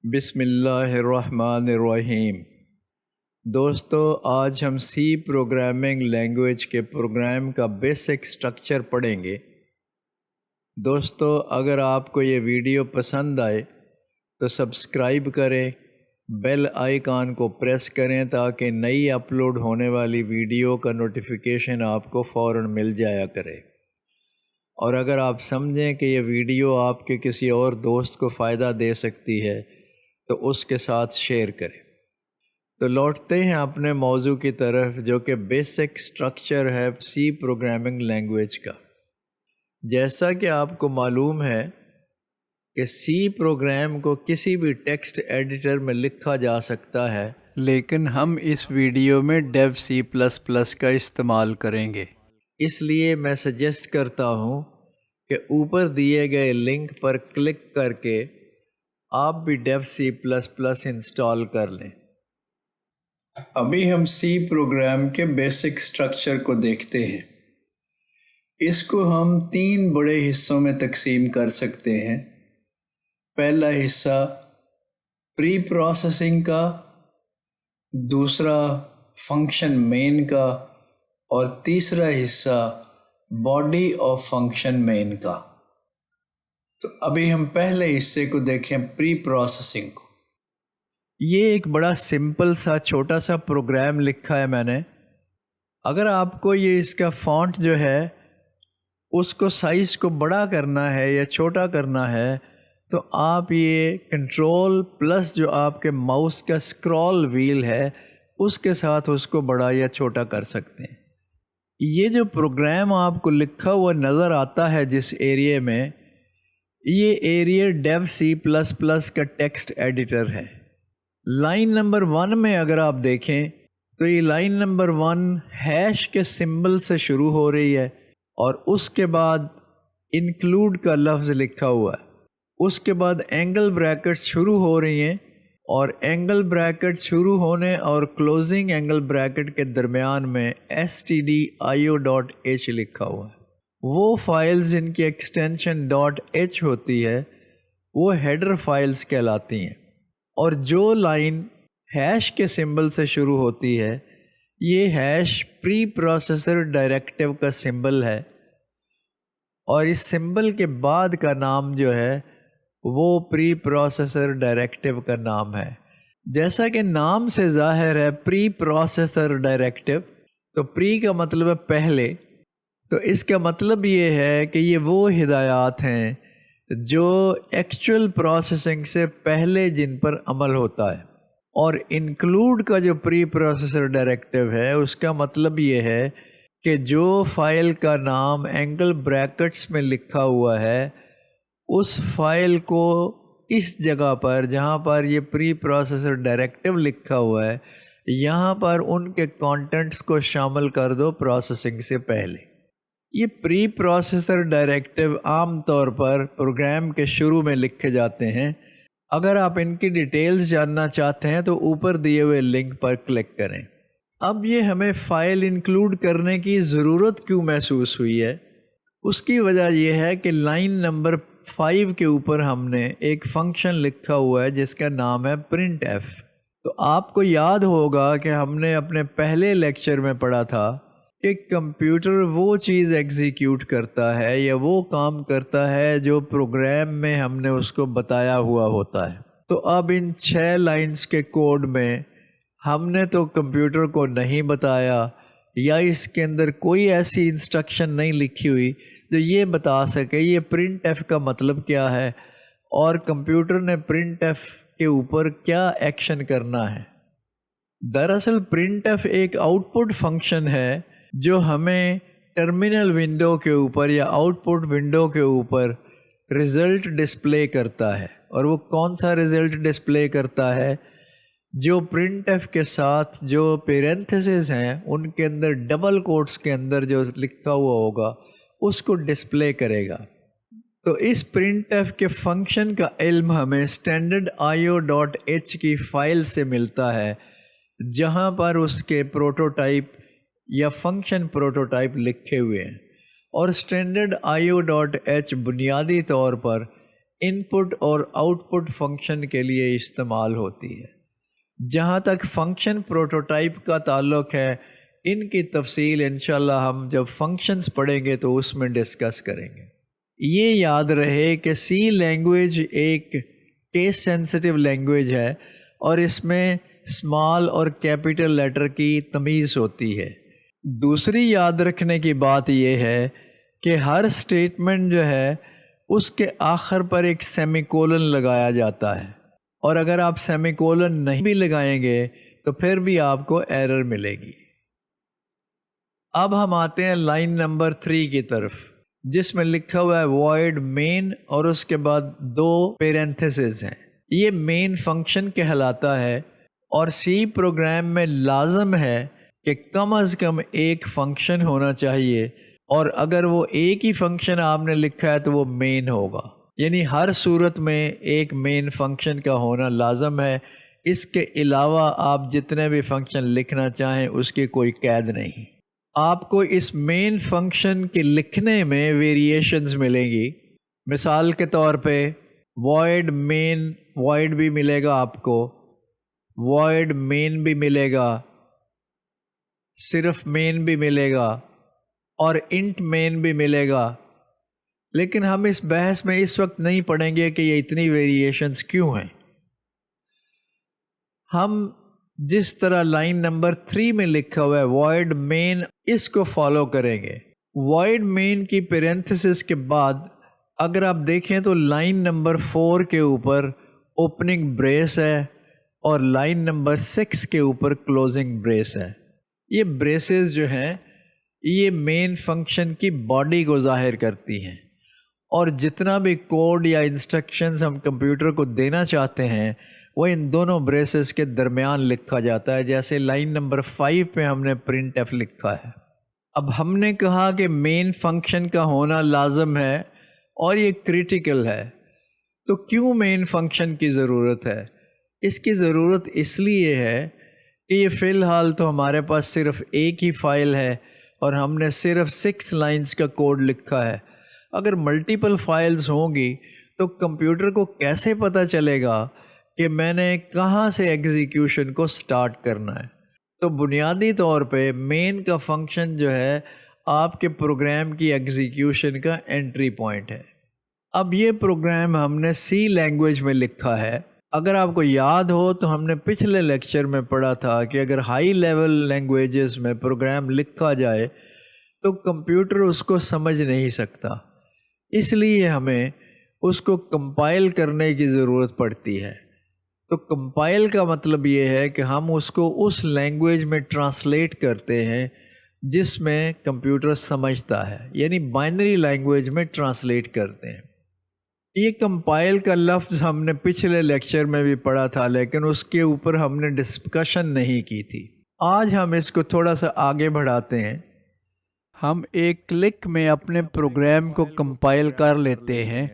بسم اللہ الرحمن الرحیم۔ دوستو، آج ہم سی پروگرامنگ لینگویج کے پروگرام کا بیسک سٹرکچر پڑھیں گے۔ دوستو، اگر آپ کو یہ ویڈیو پسند آئے تو سبسکرائب کریں، بیل آئیکن کو پریس کریں تاکہ نئی اپلوڈ ہونے والی ویڈیو کا نوٹیفیکیشن آپ کو فوراً مل جایا کرے۔ اور اگر آپ سمجھیں کہ یہ ویڈیو آپ کے کسی اور دوست کو فائدہ دے سکتی ہے تو اس کے ساتھ شیئر کریں۔ تو لوٹتے ہیں اپنے موضوع کی طرف، جو کہ بیسک سٹرکچر ہے سی پروگرامنگ لینگویج کا۔ جیسا کہ آپ کو معلوم ہے کہ سی پروگرام کو کسی بھی ٹیکسٹ ایڈیٹر میں لکھا جا سکتا ہے، لیکن ہم اس ویڈیو میں ڈیو سی پلس پلس کا استعمال کریں گے۔ اس لیے میں سجیسٹ کرتا ہوں کہ اوپر دیے گئے لنک پر کلک کر کے آپ بھی Dev C plus plus install کر لیں۔ ابھی ہم سی پروگرام کے بیسک سٹرکچر کو دیکھتے ہیں۔ اس کو ہم 3 بڑے حصوں میں تقسیم کر سکتے ہیں۔ پہلا حصہ پری پروسیسنگ کا، دوسرا فنکشن مین کا، اور تیسرا حصہ باڈی آف فنکشن مین کا۔ تو ابھی ہم پہلے حصے کو دیکھیں، پری پروسیسنگ کو۔ یہ ایک بڑا سمپل سا چھوٹا سا پروگرام لکھا ہے میں نے۔ اگر آپ کو یہ اس کا فونٹ جو ہے اس کو سائز کو بڑا کرنا ہے یا چھوٹا کرنا ہے تو آپ یہ کنٹرول پلس جو آپ کے ماؤس کا اسکرول ویل ہے اس کے ساتھ اس کو بڑا یا چھوٹا کر سکتے ہیں۔ یہ جو پروگرام آپ کو لکھا ہوا نظر آتا ہے جس ایریے میں، یہ area Dev C plus plus کا ٹیکسٹ ایڈیٹر ہے۔ لائن نمبر 1 میں اگر آپ دیکھیں تو یہ لائن نمبر 1 ہیش کے سمبل سے شروع ہو رہی ہے اور اس کے بعد انکلوڈ کا لفظ لکھا ہوا ہے۔ اس کے بعد اینگل بریکٹس شروع ہو رہی ہیں اور اینگل بریکٹ شروع ہونے اور کلوزنگ اینگل بریکٹ کے درمیان میں stdio.h لکھا ہوا ہے۔ وہ فائلز جن کی ایکسٹینشن .h ہوتی ہے وہ ہیڈر فائلز کہلاتی ہیں، اور جو لائن ہیش کے سمبل سے شروع ہوتی ہے یہ ہیش پری پروسیسر ڈائریکٹیو کا سمبل ہے، اور اس سمبل کے بعد کا نام جو ہے وہ پری پروسیسر ڈائریکٹیو کا نام ہے۔ جیسا کہ نام سے ظاہر ہے پری پروسیسر ڈائریکٹیو، تو پری کا مطلب ہے پہلے، تو اس کا مطلب یہ ہے کہ یہ وہ ہدایات ہیں جو ایکچوئل پروسیسنگ سے پہلے جن پر عمل ہوتا ہے۔ اور انکلوڈ کا جو پری پروسیسر ڈائریکٹیو ہے اس کا مطلب یہ ہے کہ جو فائل کا نام اینگل بریکٹس میں لکھا ہوا ہے اس فائل کو اس جگہ پر جہاں پر یہ پری پروسیسر ڈائریکٹیو لکھا ہوا ہے یہاں پر ان کے کانٹینٹس کو شامل کر دو پروسیسنگ سے پہلے۔ یہ پری پروسیسر ڈائریکٹیو عام طور پر پروگرام کے شروع میں لکھے جاتے ہیں۔ اگر آپ ان کی ڈیٹیلز جاننا چاہتے ہیں تو اوپر دیے ہوئے لنک پر کلک کریں۔ اب یہ ہمیں فائل انکلوڈ کرنے کی ضرورت کیوں محسوس ہوئی ہے؟ اس کی وجہ یہ ہے کہ لائن نمبر 5 کے اوپر ہم نے ایک فنکشن لکھا ہوا ہے جس کا نام ہے پرنٹ ایف۔ تو آپ کو یاد ہوگا کہ ہم نے اپنے پہلے لیکچر میں پڑھا تھا کہ کمپیوٹر وہ چیز ایگزیکیوٹ کرتا ہے یا وہ کام کرتا ہے جو پروگرام میں ہم نے اس کو بتایا ہوا ہوتا ہے۔ تو اب ان 6 لائنز کے کوڈ میں ہم نے تو کمپیوٹر کو نہیں بتایا یا اس کے اندر کوئی ایسی انسٹرکشن نہیں لکھی ہوئی جو یہ بتا سکے یہ پرنٹ ایف کا مطلب کیا ہے اور کمپیوٹر نے پرنٹ ایف کے اوپر کیا ایکشن کرنا ہے۔ دراصل پرنٹ ایف ایک آؤٹ پٹ فنکشن ہے جو ہمیں ٹرمینل ونڈو کے اوپر یا آؤٹ پٹ ونڈو کے اوپر رزلٹ ڈسپلے کرتا ہے۔ اور وہ کون سا رزلٹ ڈسپلے کرتا ہے؟ جو پرنٹ ایف کے ساتھ جو پیرنتھسز ہیں ان کے اندر ڈبل کوٹس کے اندر جو لکھا ہوا ہوگا اس کو ڈسپلے کرے گا۔ تو اس پرنٹ ایف کے فنکشن کا علم ہمیں stdio.h کی فائل سے ملتا ہے جہاں پر اس کے پروٹوٹائپ یا فنکشن پروٹوٹائپ لکھے ہوئے ہیں، اور stdio.h بنیادی طور پر ان پٹ اور آؤٹ پٹ فنکشن کے لیے استعمال ہوتی ہے۔ جہاں تک فنکشن پروٹوٹائپ کا تعلق ہے، ان کی تفصیل انشاءاللہ ہم جب فنکشنز پڑھیں گے تو اس میں ڈسکس کریں گے۔ یہ یاد رہے کہ سی لینگویج ایک کیس سینسٹیو لینگویج ہے اور اس میں اسمال اور کیپٹل لیٹر کی تمیز ہوتی ہے۔ دوسری یاد رکھنے کی بات یہ ہے کہ ہر اسٹیٹمنٹ جو ہے اس کے آخر پر ایک سیمی کولن لگایا جاتا ہے، اور اگر آپ سیمی کولن نہیں بھی لگائیں گے تو پھر بھی آپ کو ایرر ملے گی۔ اب ہم آتے ہیں لائن نمبر 3 کی طرف، جس میں لکھا ہوا ہے void main اور اس کے بعد 2 پیرنتھسز ہیں۔ یہ مین فنکشن کہلاتا ہے اور سی پروگرام میں لازم ہے کہ کم از کم ایک فنکشن ہونا چاہیے، اور اگر وہ ایک ہی فنکشن آپ نے لکھا ہے تو وہ مین ہوگا، یعنی ہر صورت میں ایک مین فنکشن کا ہونا لازم ہے۔ اس کے علاوہ آپ جتنے بھی فنکشن لکھنا چاہیں اس کی کوئی قید نہیں۔ آپ کو اس مین فنکشن کے لکھنے میں ویریشنز ملیں گی۔ مثال کے طور پہ void main void بھی ملے گا آپ کو، void main بھی ملے گا، صرف main بھی ملے گا، اور int main بھی ملے گا۔ لیکن ہم اس بحث میں اس وقت نہیں پڑھیں گے کہ یہ اتنی ویریشنز کیوں ہیں۔ ہم جس طرح لائن نمبر 3 میں لکھا ہوا ہے void main، اس کو فالو کریں گے۔ void main کی پیرنتھسس کے بعد اگر آپ دیکھیں تو لائن نمبر 4 کے اوپر اوپننگ بریس ہے اور لائن نمبر 6 کے اوپر کلوزنگ بریس ہے۔ یہ بریسز جو ہیں یہ مین فنکشن کی باڈی کو ظاہر کرتی ہیں، اور جتنا بھی کوڈ یا انسٹرکشنز ہم کمپیوٹر کو دینا چاہتے ہیں وہ ان دونوں بریسز کے درمیان لکھا جاتا ہے، جیسے لائن نمبر 5 پہ ہم نے پرنٹ ایف لکھا ہے۔ اب ہم نے کہا کہ مین فنکشن کا ہونا لازم ہے اور یہ کریٹیکل ہے، تو کیوں مین فنکشن کی ضرورت ہے؟ اس کی ضرورت اس لیے ہے کہ یہ فی الحال تو ہمارے پاس صرف ایک ہی فائل ہے اور ہم نے صرف 6 لائنز کا کوڈ لکھا ہے۔ اگر ملٹیپل فائلز ہوں گی تو کمپیوٹر کو کیسے پتہ چلے گا کہ میں نے کہاں سے ایگزیکیوشن کو سٹارٹ کرنا ہے؟ تو بنیادی طور پہ مین کا فنکشن جو ہے آپ کے پروگرام کی ایگزیکیوشن کا انٹری پوائنٹ ہے۔ اب یہ پروگرام ہم نے سی لینگویج میں لکھا ہے۔ اگر آپ کو یاد ہو تو ہم نے پچھلے لیکچر میں پڑھا تھا کہ اگر ہائی لیول لینگویجز میں پروگرام لکھا جائے تو کمپیوٹر اس کو سمجھ نہیں سکتا، اس لیے ہمیں اس کو کمپائل کرنے کی ضرورت پڑتی ہے۔ تو کمپائل کا مطلب یہ ہے کہ ہم اس کو اس لینگویج میں ٹرانسلیٹ کرتے ہیں جس میں کمپیوٹر سمجھتا ہے، یعنی بائنری لینگویج میں ٹرانسلیٹ کرتے ہیں۔ یہ کمپائل کا لفظ ہم نے پچھلے لیکچر میں بھی پڑھا تھا، لیکن اس کے اوپر ہم نے ڈسکشن نہیں کی تھی۔ آج ہم اس کو تھوڑا سا آگے بڑھاتے ہیں۔ ہم ایک کلک میں اپنے پروگرام کو کمپائل کر لیتے ہیں،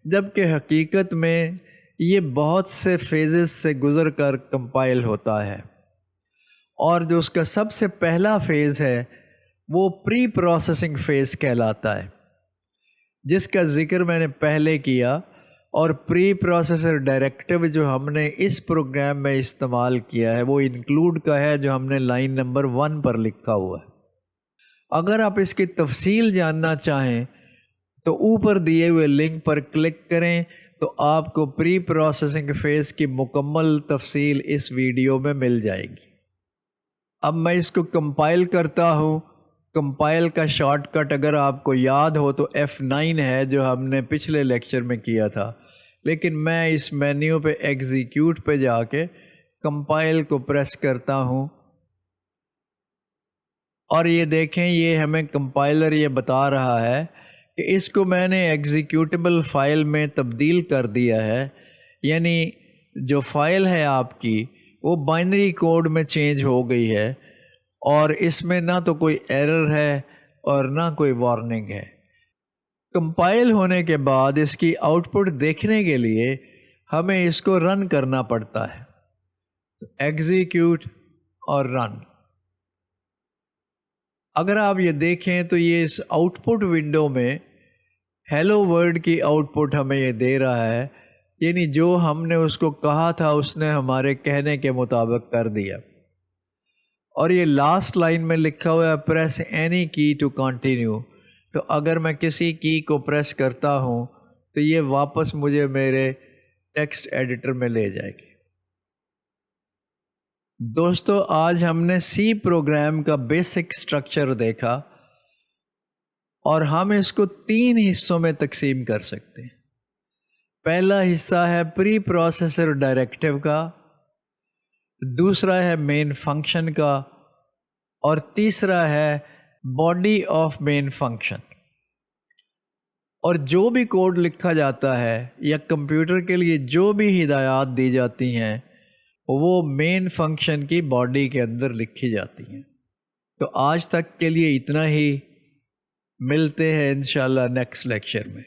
جبکہ حقیقت میں یہ بہت سے فیزز سے گزر کر کمپائل ہوتا ہے، اور جو اس کا سب سے پہلا فیز ہے وہ پری پروسیسنگ فیز کہلاتا ہے، جس کا ذکر میں نے پہلے کیا، اور پری پروسیسر ڈائریکٹیو جو ہم نے اس پروگرام میں استعمال کیا ہے وہ انکلوڈ کا ہے، جو ہم نے لائن نمبر 1 پر لکھا ہوا ہے۔ اگر آپ اس کی تفصیل جاننا چاہیں تو اوپر دیے ہوئے لنک پر کلک کریں تو آپ کو پری پروسیسنگ فیز کی مکمل تفصیل اس ویڈیو میں مل جائے گی۔ اب میں اس کو کمپائل کرتا ہوں۔ کمپائل کا شارٹ کٹ اگر آپ کو یاد ہو تو F9 ہے، جو ہم نے پچھلے لیکچر میں کیا تھا، لیکن میں اس مینیو پہ ایگزیکیوٹ پہ جا کے کمپائل کو پریس کرتا ہوں، اور یہ دیکھیں یہ ہمیں کمپائلر یہ بتا رہا ہے کہ اس کو میں نے ایگزیکیوٹیبل فائل میں تبدیل کر دیا ہے، یعنی جو فائل ہے آپ کی وہ بائنری کوڈ میں چینج ہو گئی ہے، اور اس میں نہ تو کوئی ایرر ہے اور نہ کوئی وارننگ ہے۔ کمپائل ہونے کے بعد اس کی آؤٹ پٹ دیکھنے کے لیے ہمیں اس کو رن کرنا پڑتا ہے، ایگزیکیوٹ اور رن۔ اگر آپ یہ دیکھیں تو یہ اس آؤٹ پٹ ونڈو میں ہیلو ورڈ کی آؤٹ پٹ ہمیں یہ دے رہا ہے، یعنی جو ہم نے اس کو کہا تھا اس نے ہمارے کہنے کے مطابق کر دیا۔ اور یہ لاسٹ لائن میں لکھا ہوا ہے پریس اینی کی ٹو کنٹینیو، تو اگر میں کسی کی کو پریس کرتا ہوں تو یہ واپس مجھے میرے ٹیکسٹ ایڈیٹر میں لے جائے گی۔ دوستو، آج ہم نے سی پروگرام کا بیسک سٹرکچر دیکھا اور ہم اس کو 3 حصوں میں تقسیم کر سکتے ہیں۔ پہلا حصہ ہے پری پروسیسر ڈائریکٹیو کا، دوسرا ہے مین فنکشن کا، اور تیسرا ہے باڈی آف مین فنکشن۔ اور جو بھی کوڈ لکھا جاتا ہے یا کمپیوٹر کے لیے جو بھی ہدایات دی جاتی ہیں وہ مین فنکشن کی باڈی کے اندر لکھی جاتی ہیں۔ تو آج تک کے لیے اتنا ہی، ملتے ہیں انشاءاللہ نیکسٹ لیکچر میں۔